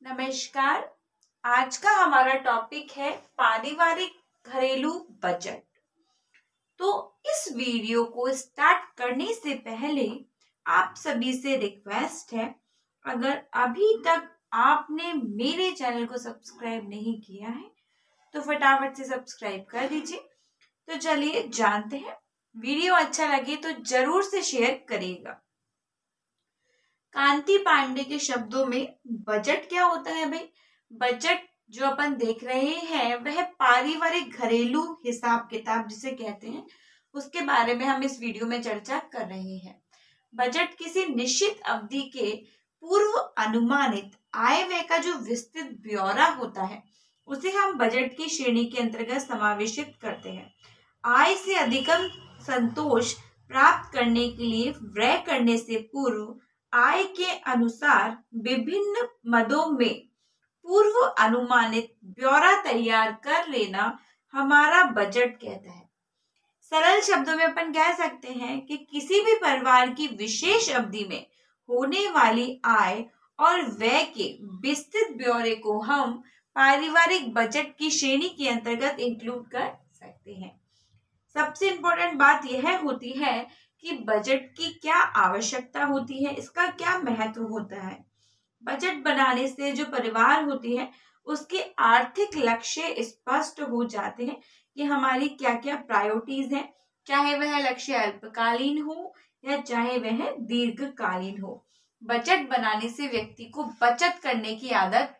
नमस्कार। आज का हमारा टॉपिक है पारिवारिक घरेलू बजट। तो इस वीडियो को स्टार्ट करने से पहले आप सभी से रिक्वेस्ट है, अगर अभी तक आपने मेरे चैनल को सब्सक्राइब नहीं किया है तो फटाफट से सब्सक्राइब कर दीजिए। तो चलिए जानते हैं, वीडियो अच्छा लगे तो जरूर से शेयर करिएगा। कांति पांडे के शब्दों में बजट क्या होता है भाई? बजट जो अपन देख रहे हैं वह पारिवारिक घरेलू हिसाब किताब जिसे कहते हैं, उसके बारे में हम इस वीडियो में चर्चा कर रहे हैं। बजट किसी निश्चित अवधि के पूर्व अनुमानित आय व्यय का जो विस्तृत ब्यौरा होता है उसे हम बजट की श्रेणी के अंतर्गत समावेशित करते हैं। आय से अधिकतम संतोष प्राप्त करने के लिए व्यय करने से पूर्व आय के अनुसार विभिन्न मदों में पूर्व अनुमानित ब्यौरा तैयार कर लेना हमारा बजट कहता है। सरल शब्दों में अपन कह सकते हैं कि किसी भी परिवार की विशेष अवधि में होने वाली आय और व्यय के विस्तृत ब्यौरे को हम पारिवारिक बजट की श्रेणी के अंतर्गत इंक्लूड कर सकते हैं। सबसे इम्पोर्टेंट बात यह होती है कि बजट की क्या आवश्यकता होती है, इसका क्या महत्व होता है। बजट बनाने से जो परिवार होती है उसके आर्थिक लक्ष्य स्पष्ट हो जाते हैं कि हमारी क्या क्या प्रायोरिटीज हैं, चाहे वह लक्ष्य अल्पकालीन हो या चाहे वह दीर्घकालीन हो। बजट बनाने से व्यक्ति को बचत करने की आदत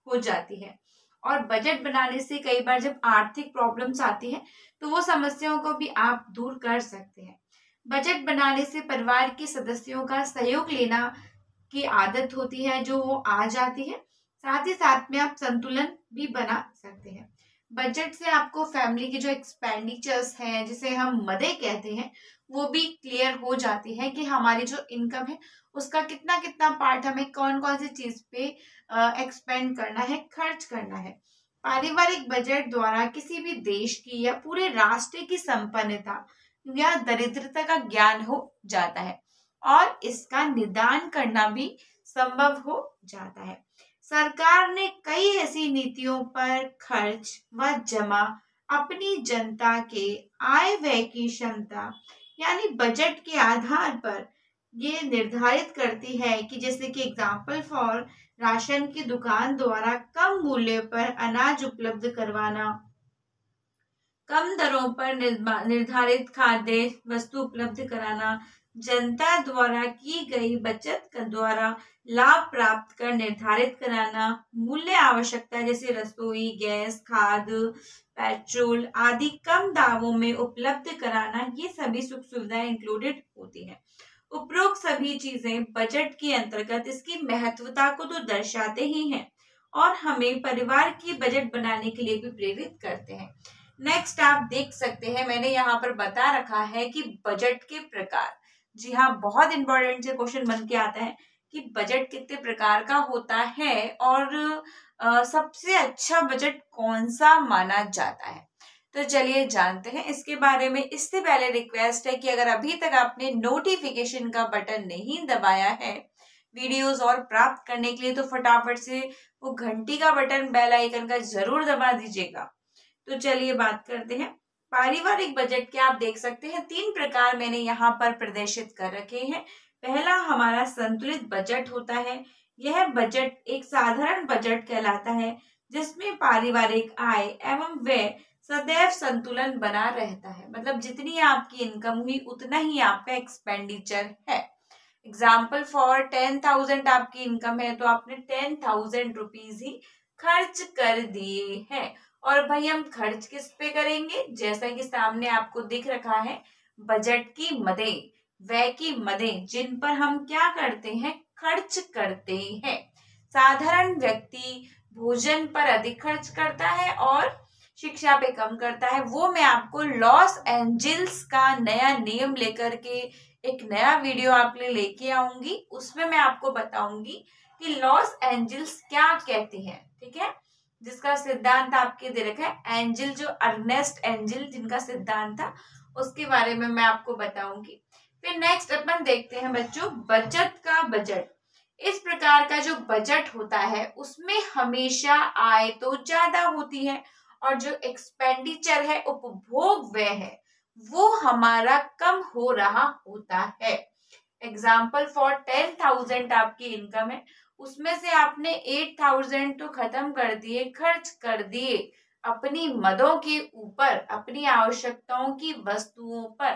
हो जाती है और बजट बनाने से कई बार जब आर्थिक प्रॉब्लम्स आती है तो वो समस्याओं को भी आप दूर कर सकते हैं। बजट बनाने से परिवार के सदस्यों का सहयोग लेना की आदत होती है जो वो आ जाती है। साथ ही साथ में आप संतुलन भी बना सकते हैं। बजट से आपको फैमिली के जो एक्सपेंडिचर्स हैं जिसे हम मदे कहते हैं वो भी क्लियर हो जाती है कि हमारी जो इनकम है उसका कितना कितना पार्ट हमें कौन कौन सी चीज पे एक्सपेंड करना है, खर्च करना है। पारिवारिक बजट द्वारा किसी भी देश की या पूरे राष्ट्र की संपन्नता या दरिद्रता का ज्ञान हो जाता है और इसका निदान करना भी संभव हो जाता है। सरकार ने कई ऐसी नीतियों पर खर्च व जमा अपनी जनता के आय व्यय की क्षमता यानी बजट के आधार पर ये निर्धारित करती है कि जैसे कि एग्जाम्पल फॉर राशन की दुकान द्वारा कम मूल्य पर अनाज उपलब्ध करवाना, कम दरों पर निर्धारित खाद्य वस्तु उपलब्ध कराना, जनता द्वारा की गई बचत द्वारा लाभ प्राप्त कर निर्धारित कराना, मूल्य आवश्यकता जैसे रसोई गैस, खाद, पेट्रोल आदि कम दामों में उपलब्ध कराना, ये सभी सुख सुविधाएं इंक्लूडेड होती हैं। उपरोक्त सभी चीजें बजट के अंतर्गत इसकी महत्वता को तो दर्शाते ही हैं और हमें परिवार की बजट बनाने के लिए भी प्रेरित करते हैं। नेक्स्ट आप देख सकते हैं, मैंने यहाँ पर बता रखा है कि बजट के प्रकार। जी हाँ, बहुत इंपॉर्टेंट से क्वेश्चन बन के आता है कि बजट कितने प्रकार का होता है और सबसे अच्छा बजट कौन सा माना जाता है। तो चलिए जानते हैं इसके बारे में। इससे पहले रिक्वेस्ट है कि अगर अभी तक आपने नोटिफिकेशन का बटन नहीं दबाया है वीडियोस और प्राप्त करने के लिए तो फटाफट से वो घंटी का बटन, बेल आइकन का जरूर दबा दीजिएगा। तो चलिए बात करते हैं पारिवारिक बजट के। आप देख सकते हैं 3 प्रकार मैंने यहाँ पर प्रदर्शित कर रखे हैं। पहला हमारा संतुलित बजट होता है। यह बजट एक साधारण बजट कहलाता है जिसमें पारिवारिक आय एवं व्यय सदैव संतुलन बना रहता है, मतलब जितनी आपकी इनकम हुई उतना ही आपका एक्सपेंडिचर है। एग्जाम्पल फॉर 10,000 आपकी इनकम है तो आपने 10,000 रुपीज ही खर्च कर दिए हैं। और भाई हम खर्च किस पे करेंगे, जैसा कि सामने आपको दिख रखा है, बजट की मदें, व्यय की मदें, जिन पर हम क्या करते हैं, खर्च करते हैं। साधारण व्यक्ति भोजन पर अधिक खर्च करता है और शिक्षा पे कम करता है। वो मैं आपको लॉस एंजल्स का नया नियम लेकर के एक नया वीडियो आपके लिए लेके आऊंगी। उसमें मैं आपको बताऊंगी कि लॉस एंजल्स क्या कहती है, ठीक है, जिसका सिद्धांत आपके दे रखा है। एंजल जो अर्नेस्ट एंजल जिनका सिद्धांत था उसके बारे में मैं आपको बताऊंगी। फिर नेक्स्ट अपन देखते हैं बच्चों बचत का बजट। इस प्रकार का जो बजट होता है उसमें हमेशा आय तो ज्यादा होती है और जो एक्सपेंडिचर है, उपभोग व्यय है, वो हमारा कम हो रहा होता है। एग्जाम्पल फॉर 10,000 आपकी इनकम है, उसमें से आपने 8,000 तो खत्म कर दिए, खर्च कर दिए अपनी मदों के ऊपर, अपनी आवश्यकताओं की वस्तुओं पर,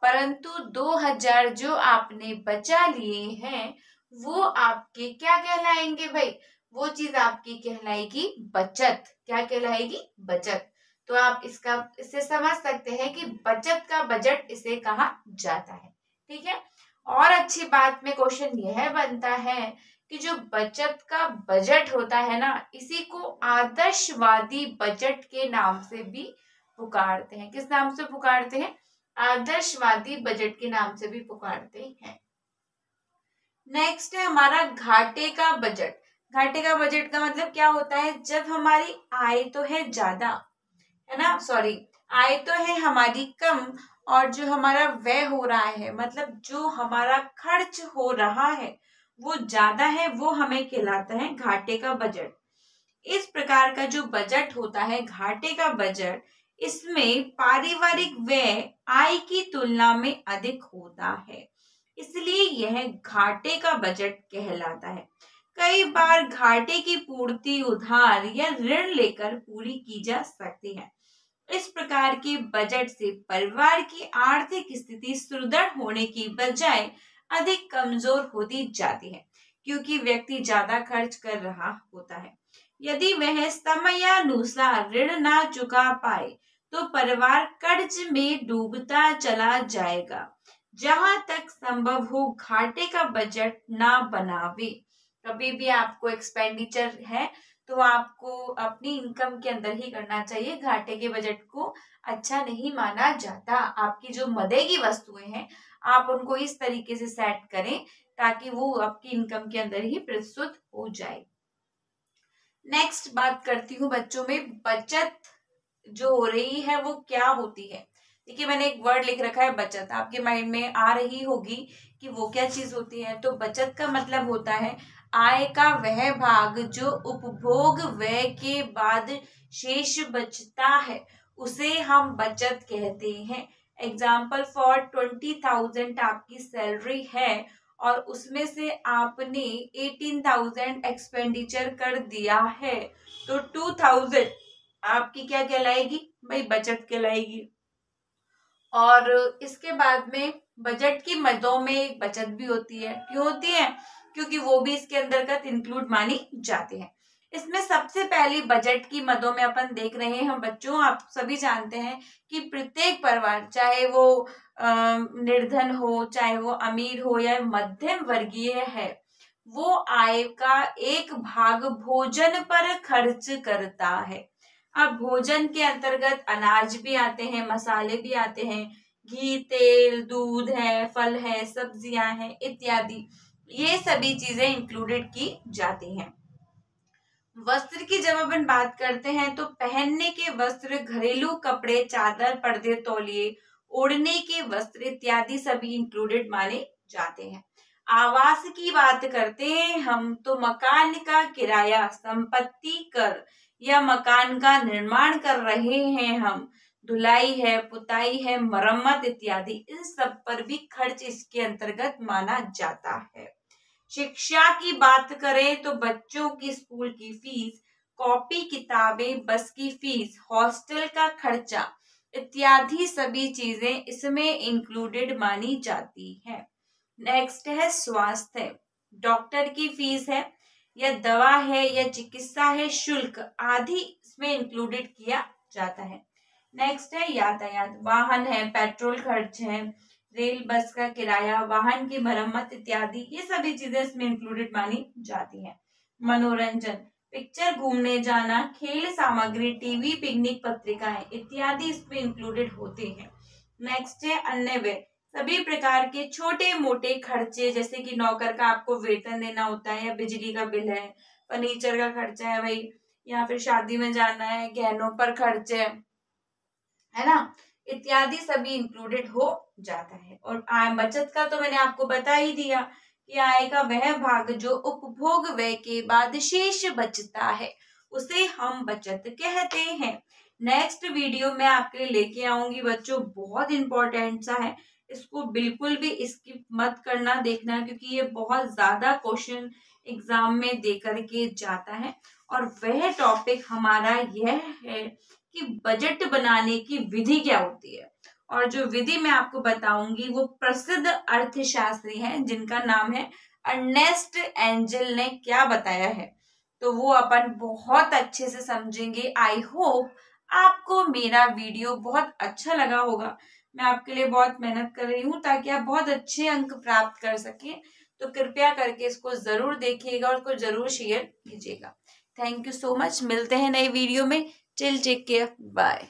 परंतु 2,000 जो आपने बचा लिए हैं वो आपके क्या कहलाएंगे भाई? वो चीज आपकी कहलाएगी बचत। क्या कहलाएगी? बचत। तो आप इससे समझ सकते हैं कि बचत का बजट इसे कहा जाता है। ठीक है। और अच्छी बात में क्वेश्चन यह बनता है कि जो बचत का बजट होता है ना, इसी को आदर्शवादी बजट के नाम से भी पुकारते हैं। किस नाम से पुकारते हैं? आदर्शवादी बजट के नाम से भी पुकारते हैं। नेक्स्ट है हमारा घाटे का बजट। घाटे का बजट का मतलब क्या होता है? जब हमारी आय तो है ज्यादा, है ना, सॉरी, आय तो है हमारी कम और जो हमारा व्यय हो रहा है, मतलब जो हमारा खर्च हो रहा है वो ज्यादा है, वो हमें कहलाता है घाटे का बजट। इस प्रकार का जो बजट होता है घाटे का बजट, इसमें पारिवारिक व्यय आय की तुलना में अधिक होता है, इसलिए यह घाटे का बजट कहलाता है। कई बार घाटे की पूर्ति उधार या ऋण लेकर पूरी की जा सकती है। इस प्रकार के बजट से परिवार की आर्थिक स्थिति सुदृढ़ होने की बजाय अधिक कमजोर होती जाती है, क्योंकि व्यक्ति ज्यादा खर्च कर रहा होता है। यदि वह समयानुसार ऋण ना चुका पाए तो परिवार कर्ज में डूबता चला जाएगा। जहां तक संभव हो घाटे का बजट ना बनावे। कभी भी आपको एक्सपेंडिचर है तो आपको अपनी इनकम के अंदर ही करना चाहिए। घाटे के बजट को अच्छा नहीं माना जाता। आपकी जो मदे की वस्तुएं हैं आप उनको इस तरीके से सेट करें ताकि वो आपकी इनकम के अंदर ही प्रस्तुत हो जाए। नेक्स्ट बात करती हूँ बच्चों में, बचत जो हो रही है वो क्या होती है। देखिए मैंने एक वर्ड लिख रखा है बचत, आपके माइंड में आ रही होगी कि वो क्या चीज होती है। तो बचत का मतलब होता है आय का वह भाग जो उपभोग व्यय के बाद शेष बचता है, उसे हम बचत कहते हैं। एग्जाम्पल फॉर 20,000 आपकी सैलरी है और उसमें से आपने 18,000 एक्सपेंडिचर कर दिया है, तो 2,000 आपकी क्या कहलाएगी भाई? बचत कहलाएगी। और इसके बाद में बजट की मदों में एक बचत भी होती है। क्यों होती है? क्योंकि वो भी इसके अंतर्गत इंक्लूड मानी जाती है। इसमें सबसे पहली बजट की मदों में अपन देख रहे हैं हम बच्चों, आप सभी जानते हैं कि प्रत्येक परिवार, चाहे वो निर्धन हो, चाहे वो अमीर हो या मध्यम वर्गीय है, वो आय का एक भाग भोजन पर खर्च करता है। अब भोजन के अंतर्गत अनाज भी आते हैं, मसाले भी आते हैं, घी, तेल, दूध है, फल है, सब्जियां हैं इत्यादि, ये सभी चीजें इंक्लूडेड की जाती हैं। वस्त्र की जब अपन बात करते हैं तो पहनने के वस्त्र, घरेलू कपड़े, चादर, पर्दे, तौलिए, ओढ़ने के वस्त्र इत्यादि सभी इंक्लूडेड माने जाते हैं। आवास की बात करते हैं हम तो मकान का किराया, संपत्ति कर या मकान का निर्माण कर रहे हैं हम, धुलाई है, पुताई है, मरम्मत इत्यादि, इन सब पर भी खर्च इसके अंतर्गत माना जाता है। शिक्षा की बात करें तो बच्चों की स्कूल की फीस, कॉपी किताबें, बस की फीस, हॉस्टल का खर्चा इत्यादि सभी चीजें इसमें इंक्लूडेड मानी जाती है। नेक्स्ट है स्वास्थ्य, डॉक्टर की फीस है या दवा है या चिकित्सा है, शुल्क आदि इसमें इंक्लूडेड किया जाता है। नेक्स्ट है यातायात, वाहन है, पेट्रोल खर्च है, रेल बस का किराया, वाहन की मरम्मत इत्यादि, ये सभी चीजें इसमें इंक्लूडेड मानी जाती हैं। मनोरंजन, पिक्चर घूमने जाना, खेल सामग्री, टीवी, पिकनिक, पत्रिकाएं इत्यादि इसमें इंक्लूडेड होते हैं। नेक्स्ट है अन्य व्यय, सभी प्रकार के छोटे मोटे खर्चे, जैसे कि नौकर का आपको वेतन देना होता है या बिजली का बिल है, फर्नीचर का खर्चा है भाई, या फिर शादी में जाना है, गहनों पर खर्च है ना, इत्यादि सभी इंक्लूडेड हो जाता है। और बचत का तो मैंने आपको बता ही दिया कि आय का वह भाग जो उपभोग व्यय के बाद शेष बचता है उसे हम बचत कहते हैं। नेक्स्ट वीडियो में आपके लिए लेके आऊंगी बच्चों, बहुत इंपॉर्टेंट सा है, इसको बिल्कुल भी स्किप मत करना, देखना, क्योंकि ये बहुत ज्यादा क्वेश्चन एग्जाम में दे करके जाता है। और वह टॉपिक हमारा यह है कि बजट बनाने की विधि क्या होती है। और जो विधि मैं आपको बताऊंगी वो प्रसिद्ध अर्थशास्त्री हैं जिनका नाम है अर्नेस्ट एंजल ने क्या बताया है, तो वो अपन बहुत अच्छे से समझेंगे। आई होप आपको मेरा वीडियो बहुत अच्छा लगा होगा। मैं आपके लिए बहुत मेहनत कर रही हूँ ताकि आप बहुत अच्छे अंक प्राप्त कर सकें, तो कृपया करके इसको जरूर देखिएगा और उसको जरूर शेयर कीजिएगा। थैंक यू सो मच, मिलते हैं नई वीडियो में। Till take care, bye.